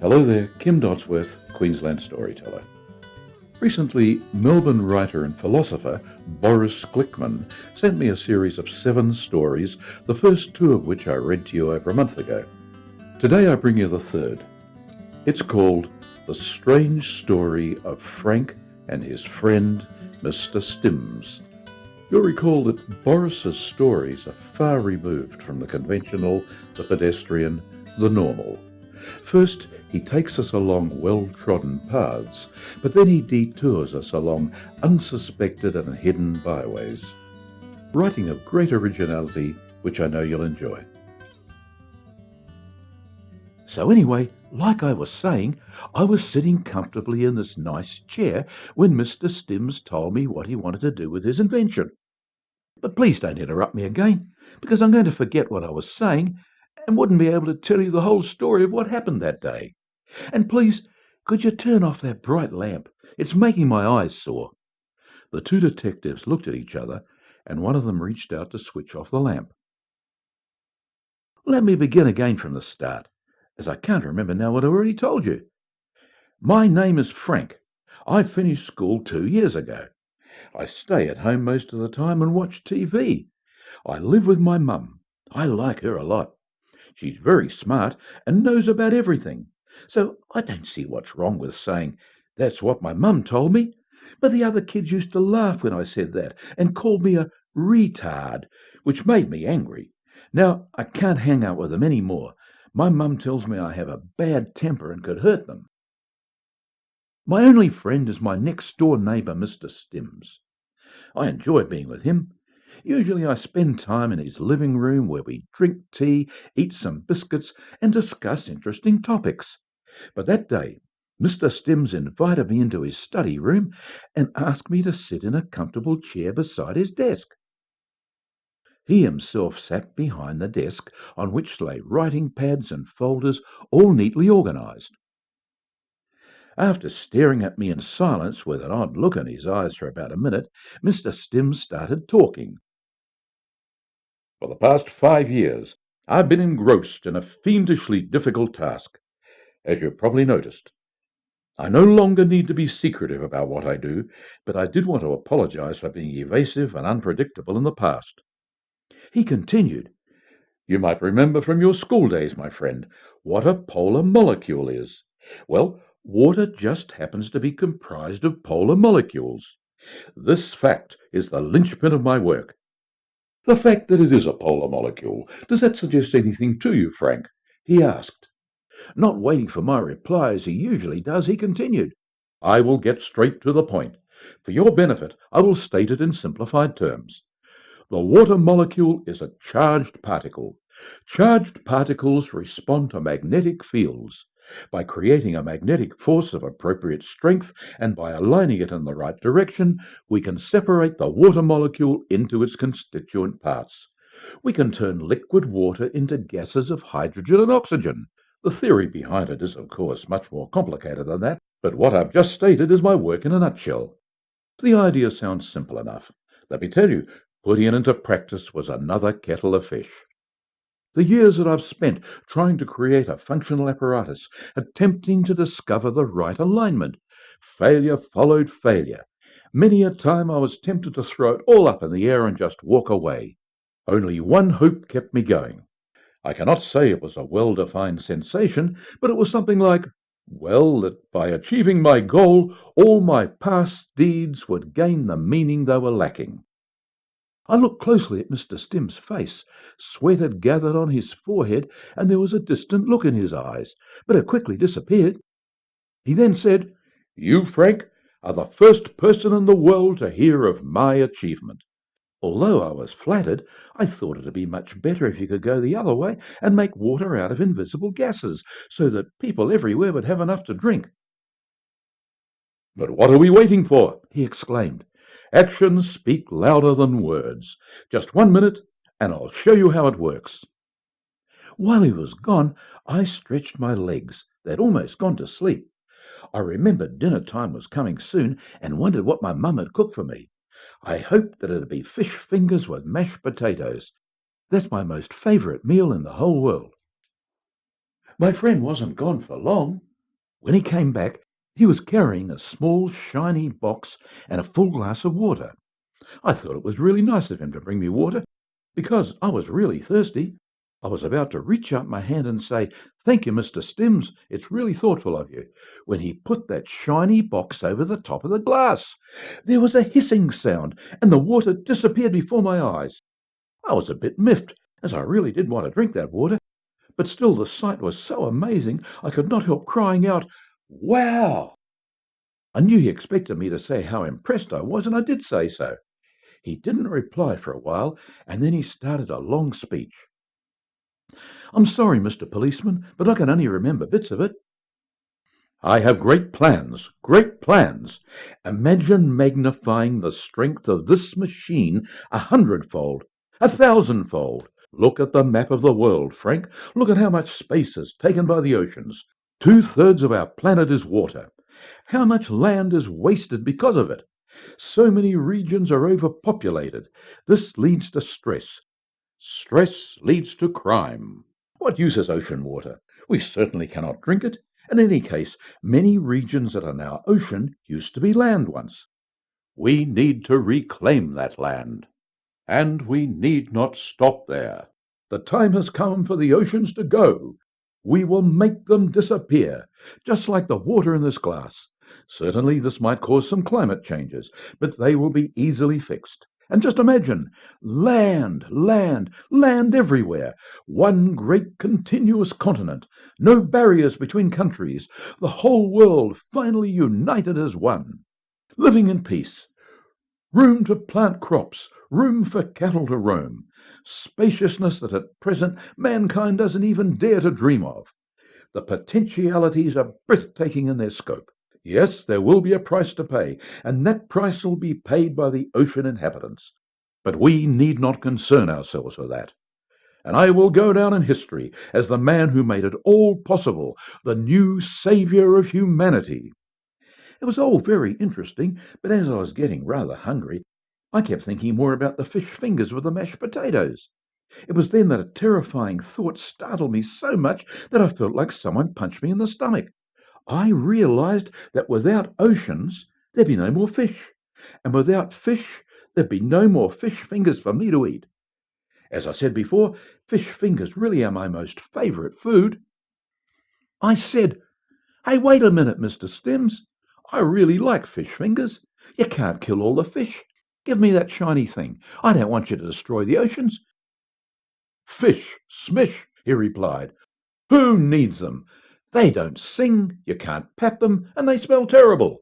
Hello there, Kim Dodsworth, Queensland storyteller. Recently, Melbourne writer and philosopher Boris Glikman sent me a series of 7 stories, the first 2 of which I read to you over a month ago. Today I bring you the third. It's called The Strange Story of Frank and His Friend, Mr. Stims. You'll recall that Boris's stories are far removed from the conventional, the pedestrian, the normal. First, he takes us along well-trodden paths, but then he detours us along unsuspected and hidden byways. Writing of great originality, which I know you'll enjoy. So anyway, like I was saying, I was sitting comfortably in this nice chair when Mr. Stims told me what he wanted to do with his invention. But please don't interrupt me again, because I'm going to forget what I was saying and wouldn't be able to tell you the whole story of what happened that day. And please, could you turn off that bright lamp? It's making my eyes sore. The 2 detectives looked at each other, and one of them reached out to switch off the lamp. Let me begin again from the start, as I can't remember now what I already told you. My name is Frank. I finished school 2 years ago. I stay at home most of the time and watch TV. I live with my mum. I like her a lot. She's very smart and knows about everything. So I don't see what's wrong with saying, "That's what my mum told me." But the other kids used to laugh when I said that and called me a retard, which made me angry. Now I can't hang out with them any more. My mum tells me I have a bad temper and could hurt them. My only friend is my next-door neighbour, Mr. Stims. I enjoy being with him. Usually I spend time in his living room where we drink tea, eat some biscuits, and discuss interesting topics. But that day, Mr. Stims invited me into his study room and asked me to sit in a comfortable chair beside his desk. He himself sat behind the desk, on which lay writing pads and folders, all neatly organised. After staring at me in silence with an odd look in his eyes for about a minute, Mr. Stims started talking. For the past 5 years, I've been engrossed in a fiendishly difficult task, as you've probably noticed. I no longer need to be secretive about what I do, but I did want to apologize for being evasive and unpredictable in the past. He continued, "You might remember from your school days, my friend, what a polar molecule is. Well, water just happens to be comprised of polar molecules. This fact is the linchpin of my work." "The fact that it is a polar molecule, does that suggest anything to you, Frank?" he asked. Not waiting for my reply as he usually does, he continued, "I will get straight to the point. For your benefit, I will state it in simplified terms. The water molecule is a charged particle. Charged particles respond to magnetic fields. By creating a magnetic force of appropriate strength and by aligning it in the right direction, we can separate the water molecule into its constituent parts. We can turn liquid water into gases of hydrogen and oxygen. The theory behind it is, of course, much more complicated than that, but what I've just stated is my work in a nutshell. The idea sounds simple enough. Let me tell you, putting it into practice was another kettle of fish. The years that I've spent trying to create a functional apparatus, attempting to discover the right alignment. Failure followed failure. Many a time I was tempted to throw it all up in the air and just walk away. Only one hope kept me going. I cannot say it was a well-defined sensation, but it was something like, well, that by achieving my goal, all my past deeds would gain the meaning they were lacking. I looked closely at Mr. Stims' face. Sweat had gathered on his forehead, and there was a distant look in his eyes, but it quickly disappeared. He then said, "You, Frank, are the first person in the world to hear of my achievement." Although I was flattered, I thought it would be much better if you could go the other way and make water out of invisible gases, so that people everywhere would have enough to drink. "But what are we waiting for?" he exclaimed. "Actions speak louder than words. Just 1 minute, and I'll show you how it works." While he was gone, I stretched my legs. They'd almost gone to sleep. I remembered dinner time was coming soon and wondered what my mum had cooked for me. I hoped that it'd be fish fingers with mashed potatoes. That's my most favourite meal in the whole world. My friend wasn't gone for long. When he came back, he was carrying a small, shiny box and a full glass of water. I thought it was really nice of him to bring me water, because I was really thirsty. I was about to reach out my hand and say, "Thank you, Mr. Stims, it's really thoughtful of you," when he put that shiny box over the top of the glass. There was a hissing sound, and the water disappeared before my eyes. I was a bit miffed, as I really did want to drink that water, but still the sight was so amazing I could not help crying out, "Wow!" I knew he expected me to say how impressed I was, and I did say so. He didn't reply for a while, and then he started a long speech. "I'm sorry, Mr. Policeman, but I can only remember bits of it. I have great plans, great plans. Imagine magnifying the strength of this machine 100-fold, 1,000-fold. Look at the map of the world, Frank. Look at how much space is taken by the oceans. 2/3 of our planet is water. How much land is wasted because of it? So many regions are overpopulated. This leads to stress. Stress leads to crime. What use is ocean water? We certainly cannot drink it. In any case, many regions that are now ocean used to be land once. We need to reclaim that land. And we need not stop there. The time has come for the oceans to go. We will make them disappear, just like the water in this glass. Certainly this might cause some climate changes, but they will be easily fixed. And just imagine, land, land, land everywhere. One great continuous continent. No barriers between countries. The whole world finally united as one. Living in peace. Room to plant crops. Room for cattle to roam. Spaciousness that at present mankind doesn't even dare to dream of. The potentialities are breathtaking in their scope. Yes, there will be a price to pay, and that price will be paid by the ocean inhabitants. But we need not concern ourselves with that. And I will go down in history as the man who made it all possible, the new saviour of humanity. It was all very interesting, but as I was getting rather hungry, I kept thinking more about the fish fingers with the mashed potatoes. It was then that a terrifying thought startled me so much that I felt like someone punched me in the stomach. I realized that without oceans, there'd be no more fish. And without fish, there'd be no more fish fingers for me to eat. As I said before, fish fingers really are my most favourite food. I said, "Hey, wait a minute, Mr. Stims. I really like fish fingers. You can't kill all the fish. Give me that shiny thing. I don't want you to destroy the oceans." "Fish, smish," he replied. "Who needs them? They don't sing, you can't pat them, and they smell terrible."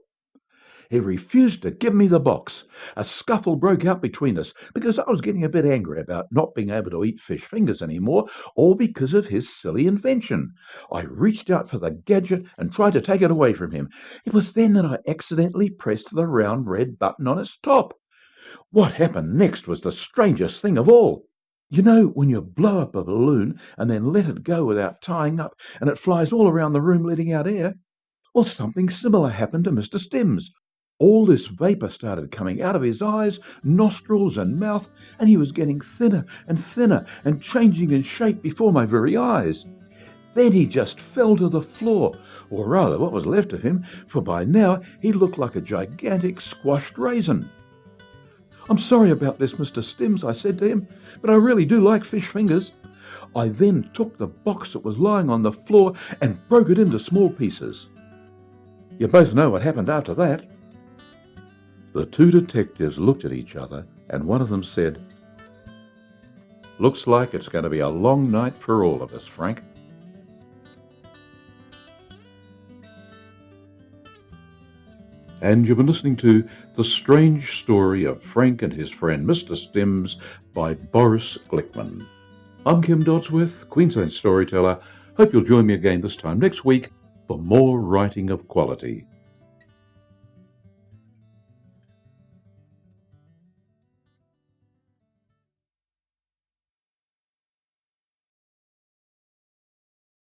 He refused to give me the box. A scuffle broke out between us because I was getting a bit angry about not being able to eat fish fingers anymore, all because of his silly invention. I reached out for the gadget and tried to take it away from him. It was then that I accidentally pressed the round red button on its top. What happened next was the strangest thing of all. You know when you blow up a balloon and then let it go without tying up and it flies all around the room letting out air? Well, something similar happened to Mr. Stims. All this vapour started coming out of his eyes, nostrils and mouth, and he was getting thinner and changing in shape before my very eyes. Then he just fell to the floor, or rather what was left of him, for by now he looked like a gigantic squashed raisin. "I'm sorry about this, Mr. Stims," I said to him, "but I really do like fish fingers." I then took the box that was lying on the floor and broke it into small pieces. You both know what happened after that. The two detectives looked at each other, and one of them said, "Looks like it's going to be a long night for all of us, Frank." And you've been listening to The Strange Story of Frank and His Friend Mr. Stims by Boris Glikman. I'm Kim Dodsworth, Queensland storyteller. Hope you'll join me again this time next week for more writing of quality.